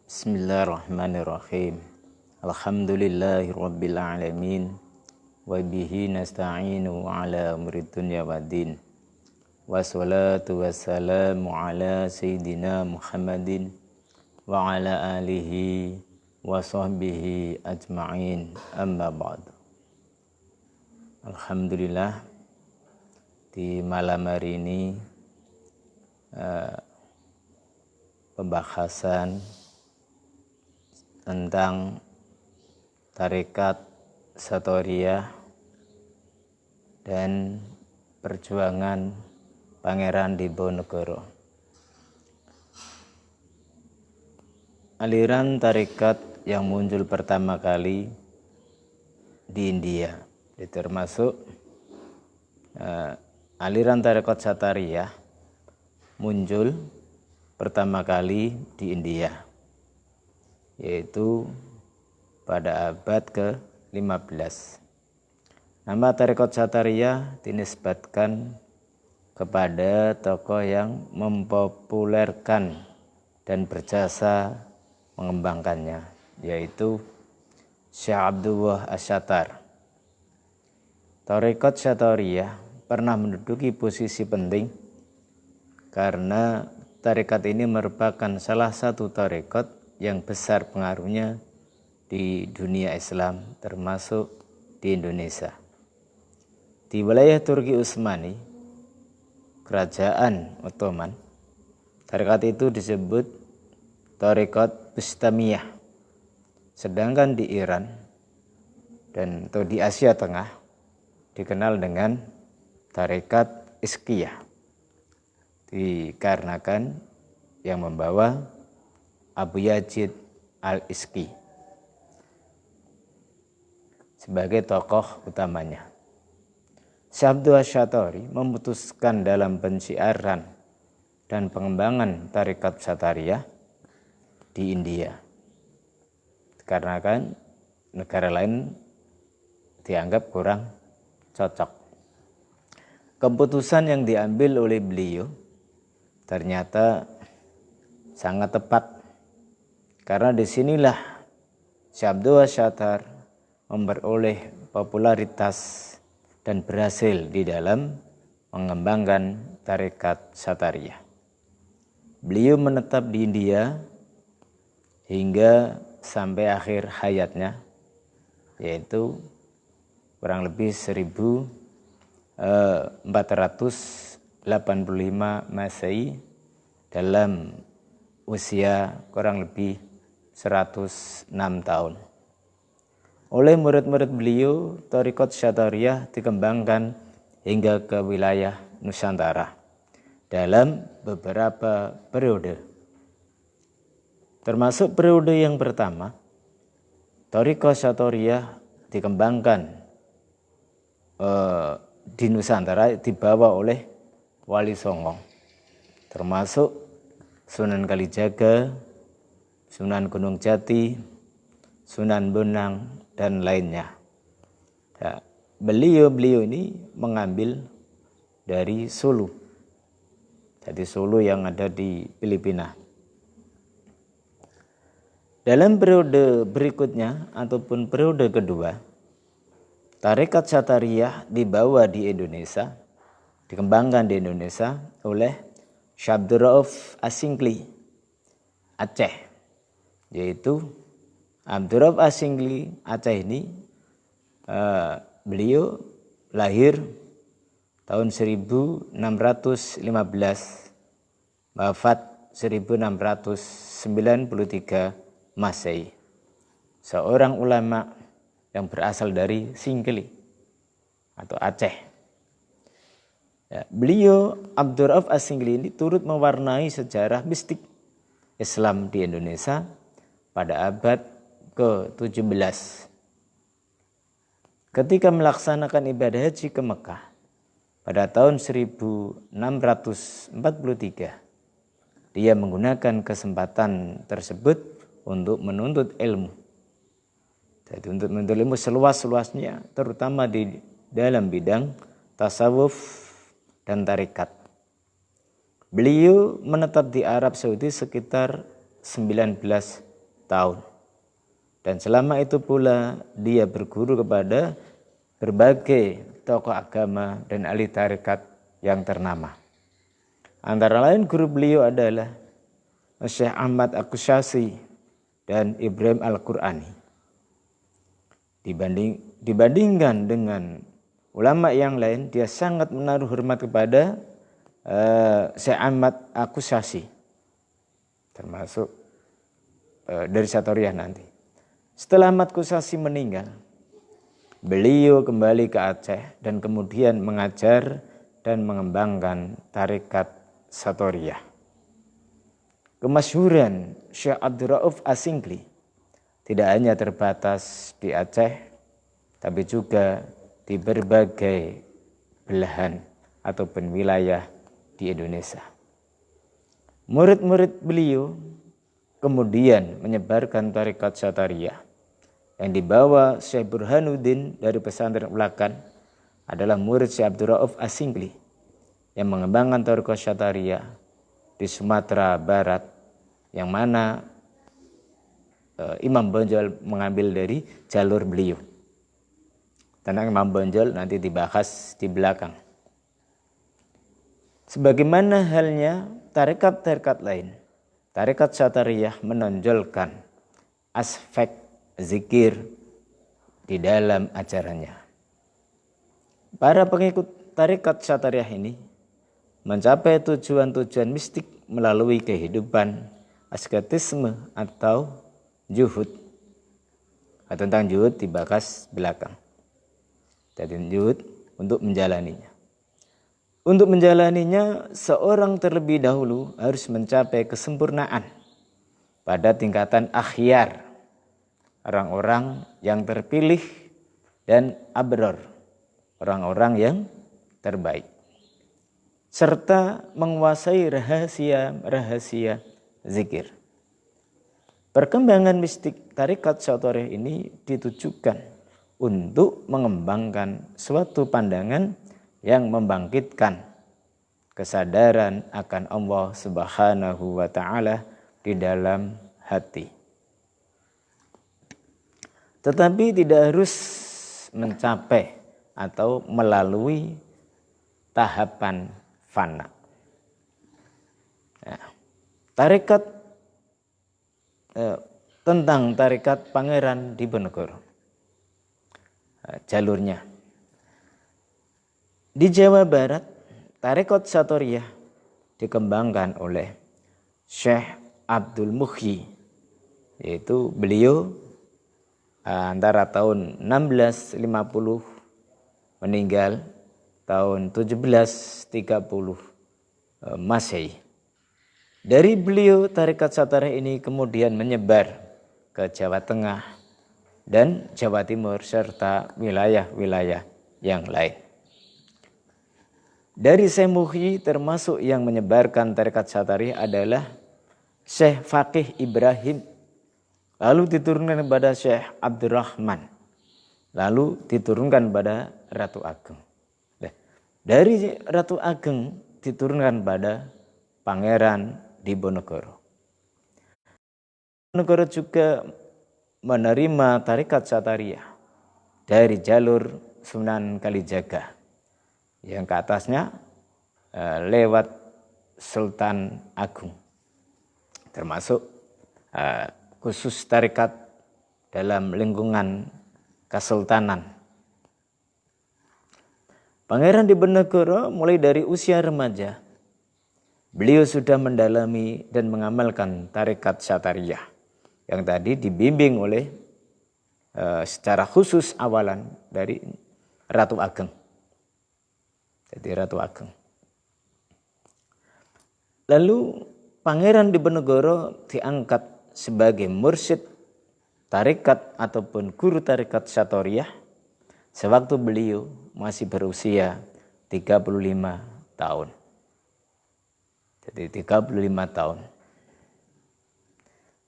Bismillahirrahmanirrahim. Alhamdulillahirabbil alamin wa bihi nasta'inu ala umuri dunya waddin. Wassalatu wassalamu ala sayyidina Muhammadin wa ala alihi wa sahbihi ajma'in. Amma ba'du. Alhamdulillah, di malam hari ini pembahasan tentang tarekat Satoriyah dan perjuangan Pangeran Diponegoro. Aliran tarekat yang muncul pertama kali di India, termasuk aliran tarekat Satoriyah muncul pertama kali di India, yaitu pada abad ke-15. Nama tarekat Satoriyah dinisbatkan kepada tokoh yang mempopulerkan dan berjasa mengembangkannya, yaitu Syekh Abdullah Asy-Syattar. Tarekat Satoriyah pernah menduduki posisi penting karena tarekat ini merupakan salah satu tarekat yang besar pengaruhnya di dunia Islam, termasuk di Indonesia. Di wilayah Turki Utsmani, Kerajaan Ottoman, tarekat itu disebut tarekat Bustamiyah. Sedangkan di Iran atau di Asia Tengah dikenal dengan tarekat Iskiyah, dikarenakan yang membawa Abu Yazid al-Iski sebagai tokoh utamanya. Syekh Abdullah Asy-Syattar memutuskan dalam pensiaran dan pengembangan tarekat Satoriyah di India, dikarenakan negara lain dianggap kurang cocok. Keputusan yang diambil oleh beliau ternyata sangat tepat, karena disinilah Syekh Abdullah Asy-Syattar memperoleh popularitas dan berhasil di dalam mengembangkan tarekat Satoriyah. Beliau menetap di India hingga sampai akhir hayatnya, yaitu kurang lebih 1485 Masehi, dalam usia kurang lebih 106 tahun. Oleh murid-murid beliau, tarekat Satoriyah dikembangkan hingga ke wilayah Nusantara dalam beberapa periode. Termasuk periode yang pertama, tarekat Satoriyah dikembangkan di Nusantara dibawa oleh Wali Songo, termasuk Sunan Kalijaga, Sunan Gunung Jati, Sunan Bonang, dan lainnya. Nah, beliau ini mengambil dari Sulu, jadi Sulu yang ada di Filipina. Dalam periode berikutnya ataupun periode kedua, tarekat Satoriyah dibawa di Indonesia, dikembangkan di Indonesia oleh Syekh Abdul Rauf Asingli Aceh, yaitu Abdul Rauf Asingli Aceh ini beliau lahir tahun 1615, wafat 1693 Masehi. Seorang ulama yang berasal dari Singkili atau Aceh. Ya, beliau Abdul Rauf Asingli ini turut mewarnai sejarah mistik Islam di Indonesia pada abad ke-17. Ketika melaksanakan ibadah haji ke Mekah pada tahun 1643, dia menggunakan kesempatan tersebut untuk menuntut ilmu. Jadi untuk menuntut ilmu seluas-luasnya, terutama di dalam bidang tasawuf dan tarekat. Beliau menetap di Arab Saudi sekitar 19 tahun. Dan selama itu pula dia berguru kepada berbagai tokoh agama dan ahli tarekat yang ternama. Antara lain guru beliau adalah Syekh Ahmad Al-Qushasi dan Ibrahim Al-Qurani. Dibandingkan dengan ulama yang lain, dia sangat menaruh hormat kepada Syekh Ahmad Al-Qushasi, termasuk dari Satoriyah nanti. Setelah Ahmad Qushasi meninggal, beliau kembali ke Aceh dan kemudian mengajar dan mengembangkan tarekat Satoriyah. Kemasyhuran Syekh Abdul Rauf Asingli tidak hanya terbatas di Aceh, tapi juga di berbagai belahan ataupun wilayah di Indonesia. Murid-murid beliau kemudian menyebarkan tarekat Satoriyah yang dibawa Syekh Burhanuddin dari pesantren Ulakan, adalah murid Syekh Abdul Rauf Asingli yang mengembangkan tarekat Satoriyah di Sumatera Barat, yang mana Imam Bonjol mengambil dari jalur beliau. Tentang Imam Bonjol nanti dibahas di belakang. Sebagaimana halnya tarekat-tarekat lain, tarekat Satoriyah menonjolkan aspek zikir di dalam ajarannya. Para pengikut tarekat Satoriyah ini mencapai tujuan-tujuan mistik melalui kehidupan asketisme atau zuhud. Tentang zuhud dibahas belakang. Jadi zuhud untuk menjalaninya. Untuk menjalaninya, seorang terlebih dahulu harus mencapai kesempurnaan pada tingkatan akhyar, orang-orang yang terpilih, dan abror, orang-orang yang terbaik, serta menguasai rahasia-rahasia zikir. Perkembangan mistik tarekat Satoriyah ini ditujukan untuk mengembangkan suatu pandangan yang membangkitkan kesadaran akan Allah Subhanahu wa Ta'ala di dalam hati. Tetapi tidak harus mencapai atau melalui tahapan fana. Nah, tentang tarekat Pangeran Diponegoro, jalurnya. Di Jawa Barat, tarekat Satoriyah dikembangkan oleh Syekh Abdul Muhyi, yaitu beliau antara tahun 1650 meninggal tahun 1730 Masehi. Dari beliau, tarekat Satoriyah ini kemudian menyebar ke Jawa Tengah dan Jawa Timur serta wilayah-wilayah yang lain. Dari Syekh Muhyi termasuk yang menyebarkan tarekat Satoriyah adalah Syekh Faqih Ibrahim, lalu diturunkan kepada Syekh Abdurrahman, lalu diturunkan pada Ratu Ageng. Dari Ratu Ageng diturunkan pada Pangeran Diponegoro. Diponegoro juga menerima tarekat Satoriyah dari jalur Sunan Kalijaga, yang ke atasnya lewat Sultan Agung, termasuk khusus tarekat dalam lingkungan kesultanan. Pangeran Diponegoro mulai dari usia remaja, beliau sudah mendalami dan mengamalkan tarekat Satoriyah yang tadi dibimbing oleh secara khusus awalan dari Ratu Ageng. Jadi Ratu Ageng. Lalu Pangeran Diponegoro diangkat sebagai mursyid tarekat ataupun guru tarekat Satoriyah sewaktu beliau masih berusia 35 tahun. Jadi 35 tahun.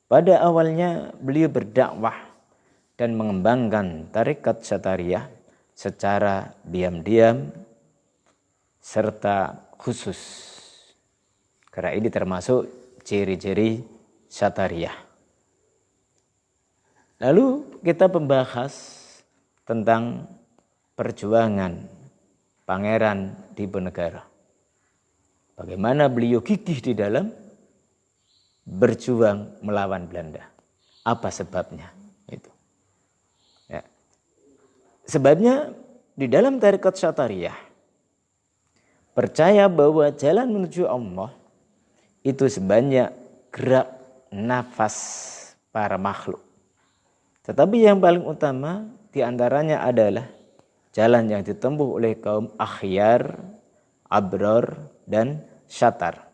Pada awalnya beliau berdakwah dan mengembangkan tarekat Satoriyah secara diam-diam serta khusus. Karena ini termasuk ciri-ciri Satoriyah. Lalu kita membahas tentang perjuangan Pangeran Diponegoro. Bagaimana beliau gigih di dalam berjuang melawan Belanda. Apa sebabnya? Itu. Ya. Sebabnya di dalam tarekat Satariyah percaya bahwa jalan menuju Allah itu sebanyak gerak nafas para makhluk. Tetapi yang paling utama diantaranya adalah jalan yang ditempuh oleh kaum akhyar, abror, dan syatar.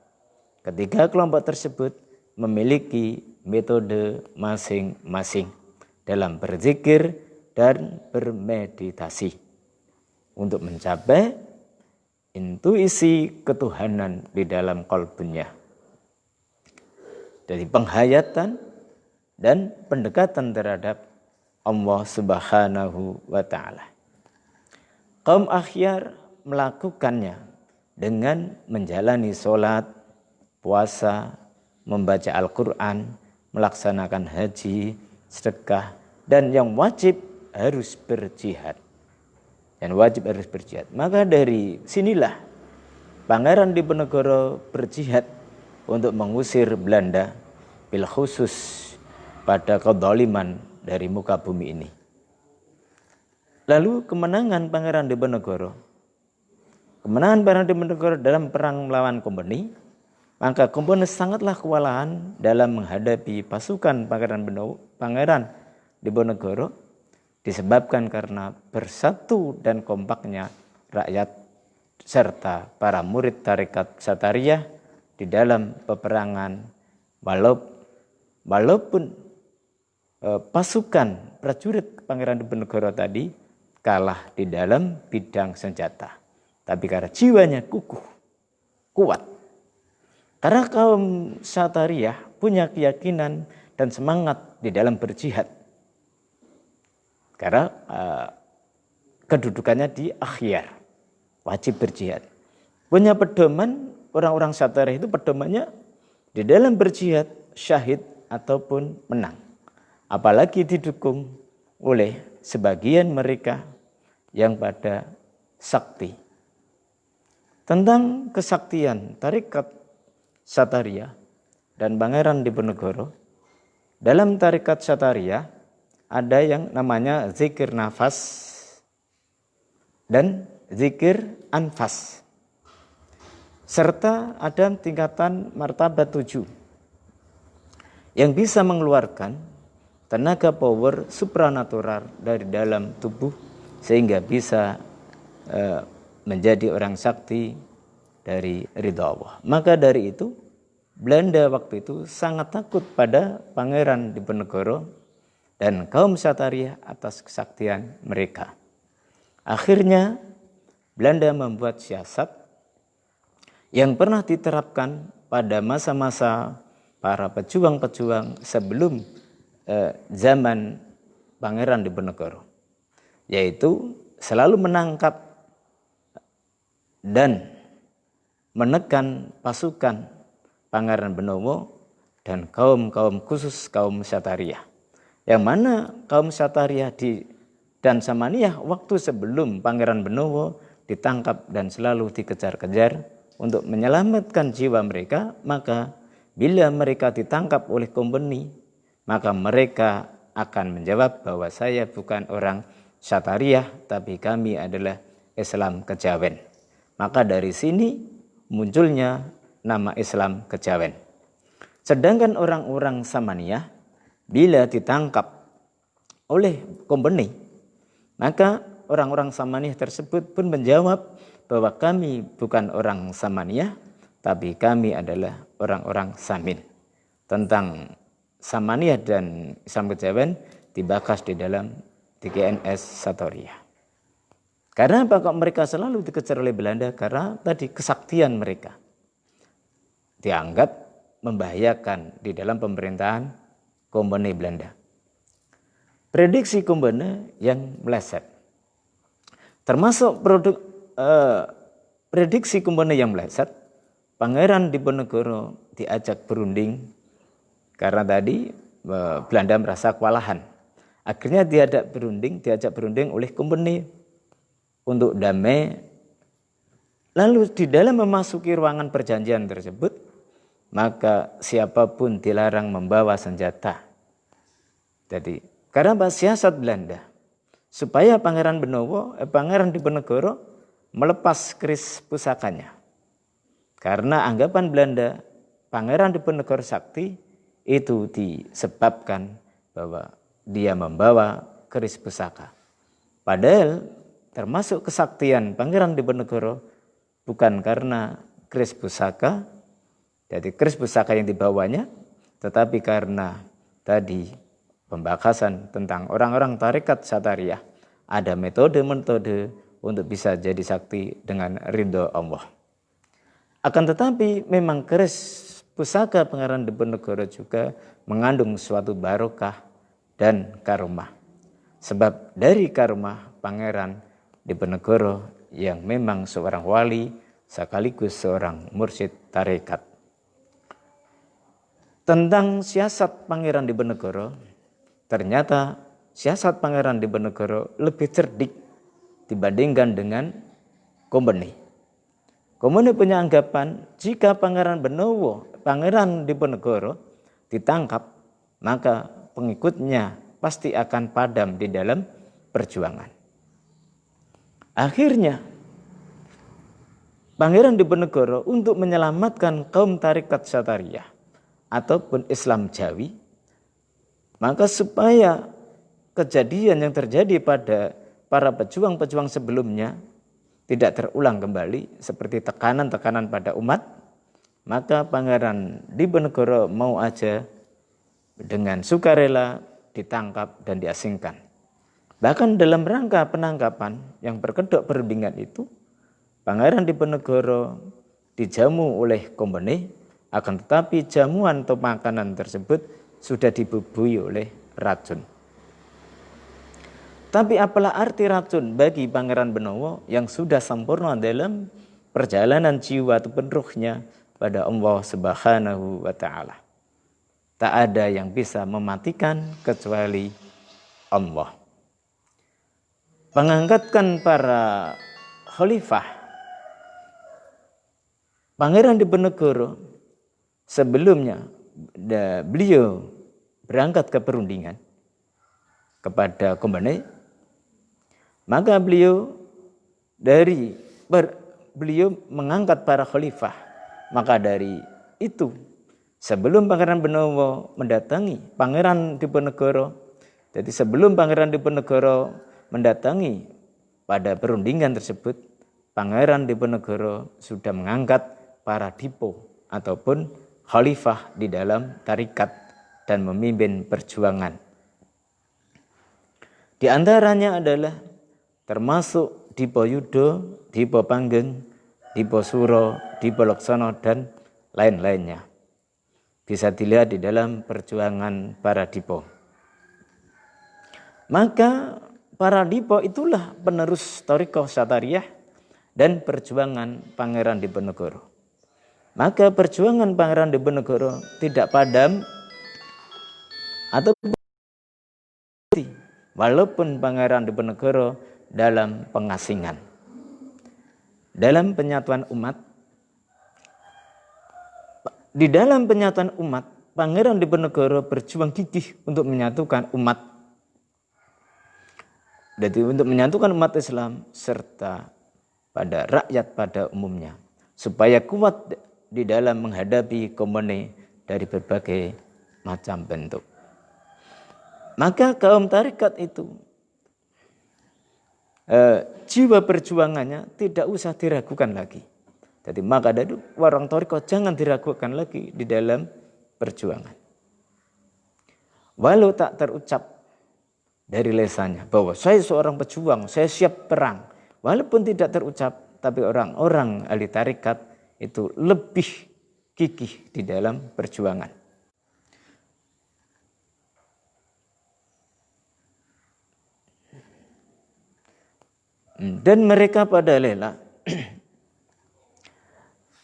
Ketiga kelompok tersebut memiliki metode masing-masing dalam berzikir dan bermeditasi untuk mencapai intuisi ketuhanan di dalam qalbunya. Dari penghayatan dan pendekatan terhadap Allah Subhanahu wa Ta'ala. Kaum akhyar melakukannya dengan menjalani sholat, puasa, membaca Al-Quran, melaksanakan haji, sedekah, dan yang wajib harus berjihad. Maka dari sinilah Pangeran Diponegoro berjihad untuk mengusir Belanda, bil khusus pada kezaliman dari muka bumi ini. Lalu kemenangan Pangeran Diponegoro dalam perang melawan Kompeni, maka Kompeni sangatlah kewalahan dalam menghadapi pasukan Pangeran Diponegoro disebabkan karena bersatu dan kompaknya rakyat serta para murid tarekat Satariyah di dalam peperangan walaupun pasukan prajurit Pangeran Diponegoro tadi kalah di dalam bidang senjata, tapi karena jiwanya kukuh, kuat. Karena kaum Satariyah punya keyakinan dan semangat di dalam berjihad. Karena kedudukannya di akhyar, wajib berjihad. Punya pedoman, orang-orang Satariyah itu pedomannya di dalam berjihad syahid ataupun menang. Apalagi didukung oleh sebagian mereka yang pada sakti. Tentang kesaktian tarekat Satariyah dan Pangeran Diponegoro, dalam tarekat Satariyah ada yang namanya zikir nafas dan zikir anfas. Serta ada tingkatan martabat 7 yang bisa mengeluarkan tenaga power supranatural dari dalam tubuh sehingga bisa menjadi orang sakti dari ridha Allah. Maka dari itu Belanda waktu itu sangat takut pada Pangeran Diponegoro dan kaum Satariyah atas kesaktian mereka. Akhirnya Belanda membuat siasat yang pernah diterapkan pada masa-masa para pejuang-pejuang sebelum zaman Pangeran Diponegoro, yaitu selalu menangkap dan menekan pasukan Pangeran Benowo dan kaum-kaum khusus kaum Satariyah. Yang mana kaum Satariyah dan Samaniyah waktu sebelum Pangeran Benowo ditangkap dan selalu dikejar-kejar untuk menyelamatkan jiwa mereka, maka bila mereka ditangkap oleh Kompeni, maka mereka akan menjawab bahwa saya bukan orang Satariyah, tapi kami adalah Islam Kejawen. Maka dari sini munculnya nama Islam Kejawen. Sedangkan orang-orang Samaniyah bila ditangkap oleh Kompeni, maka orang-orang Samaniyah tersebut pun menjawab bahwa kami bukan orang Samaniyah, tapi kami adalah orang-orang Samin. Tentang Samaniyah dan Islam Kejawen dibahas di dalam TGNS Satariyah. Karena apa kok mereka selalu dikejar oleh Belanda? Karena tadi kesaktian mereka dianggap membahayakan di dalam pemerintahan Kompeni Belanda. Prediksi Kompeni yang meleset. Termasuk prediksi Kompeni yang meleset, Pangeran Diponegoro diajak berunding karena tadi Belanda merasa kewalahan. Akhirnya diajak berunding oleh company untuk damai. Lalu di dalam memasuki ruangan perjanjian tersebut, maka siapapun dilarang membawa senjata. Jadi karena siasat Belanda supaya Pangeran Diponegoro melepas keris pusakanya. Karena anggapan Belanda Pangeran Diponegoro Sakti itu disebabkan bahwa dia membawa keris pusaka. Padahal termasuk kesaktian Pangeran Diponegoro bukan karena keris pusaka, jadi keris pusaka yang dibawanya, tetapi karena tadi pembahasan tentang orang-orang tarekat Satariyah, ada metode-metode untuk bisa jadi sakti dengan ridho Allah. Akan tetapi memang keris pusaka Pangeran Diponegoro juga mengandung suatu barokah dan karomah. Sebab dari karomah Pangeran Diponegoro yang memang seorang wali sekaligus seorang mursyid tarekat. Tentang siasat Pangeran Diponegoro, ternyata siasat Pangeran Diponegoro lebih cerdik dibandingkan dengan company. Company punya anggapan jika Pangeran Diponegoro ditangkap, maka pengikutnya pasti akan padam di dalam perjuangan. Akhirnya Pangeran Diponegoro untuk menyelamatkan kaum tarekat Satariyah ataupun Islam Jawi, maka supaya kejadian yang terjadi pada para pejuang-pejuang sebelumnya tidak terulang kembali seperti tekanan-tekanan pada umat, maka Pangeran Diponegoro mau aja dengan sukarela ditangkap dan diasingkan. Bahkan dalam rangka penangkapan yang berkedok perundingan itu, Pangeran Diponegoro dijamu oleh company, akan tetapi jamuan atau makanan tersebut sudah dibubuhi oleh racun. Tapi apalah arti racun bagi Pangeran Benowo yang sudah sempurna dalam perjalanan jiwa atau ruhnya pada Allah Subhanahu wa Ta'ala. Tak ada yang bisa mematikan kecuali Allah. Mengangkatkan para khalifah Pangeran Diponegoro sebelumnya beliau berangkat ke perundingan kepada company, maka beliau mengangkat para khalifah. Maka dari itu sebelum Pangeran Benowo mendatangi Pangeran Diponegoro, jadi sebelum Pangeran Diponegoro mendatangi pada perundingan tersebut, Pangeran Diponegoro sudah mengangkat para dipo ataupun khalifah di dalam tarikat dan memimpin perjuangan. Di antaranya adalah termasuk Dipo Yudo, Dipo Panggeng, Dipo Suro, Dipo Loksono, dan lain-lainnya. Bisa dilihat di dalam perjuangan para Dipo. Maka para Dipo itulah penerus Thariqah Satariyah dan perjuangan Pangeran Diponegoro. Maka perjuangan Pangeran Diponegoro tidak padam atau walaupun Pangeran Diponegoro dalam pengasingan. Dalam penyatuan umat, di dalam penyatuan umat, Pangeran Diponegoro berjuang gigih untuk menyatukan umat. Jadi untuk menyatukan umat Islam serta pada rakyat pada umumnya, supaya kuat di dalam menghadapi company dari berbagai macam bentuk. Maka kaum tarekat itu jiwa perjuangannya tidak usah diragukan lagi. Jadi maka dari orang tarekat jangan diragukan lagi di dalam perjuangan. Walau tak terucap dari lesannya bahwa saya seorang pejuang, saya siap perang. Walaupun tidak terucap, tapi orang-orang ahli tarekat itu lebih gigih di dalam perjuangan. Dan mereka pada rela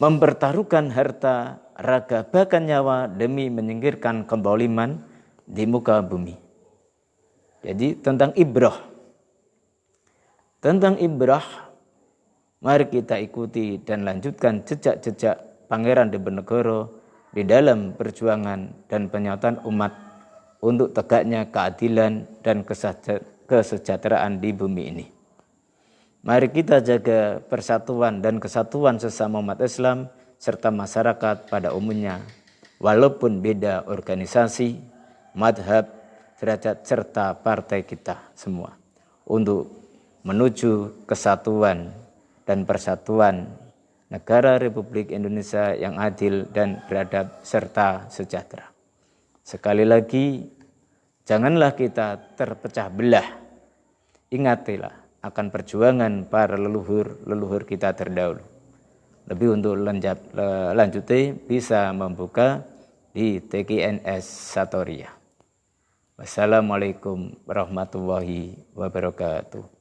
mempertaruhkan harta, raga, bahkan nyawa demi menyingkirkan kezaliman di muka bumi. Jadi tentang ibrah. Tentang ibrah, mari kita ikuti dan lanjutkan jejak-jejak Pangeran Diponegoro di dalam perjuangan dan penyautan umat untuk tegaknya keadilan dan kesejahteraan di bumi ini. Mari kita jaga persatuan dan kesatuan sesama umat Islam serta masyarakat pada umumnya, walaupun beda organisasi, madhab, derajat serta partai kita semua, untuk menuju kesatuan dan persatuan negara Republik Indonesia yang adil dan beradab serta sejahtera. Sekali lagi, janganlah kita terpecah belah. Ingatilah akan perjuangan para leluhur kita terdahulu. Lebih untuk lanjutnya bisa membuka di TKNS Satoria. Wassalamualaikum warahmatullahi wabarakatuh.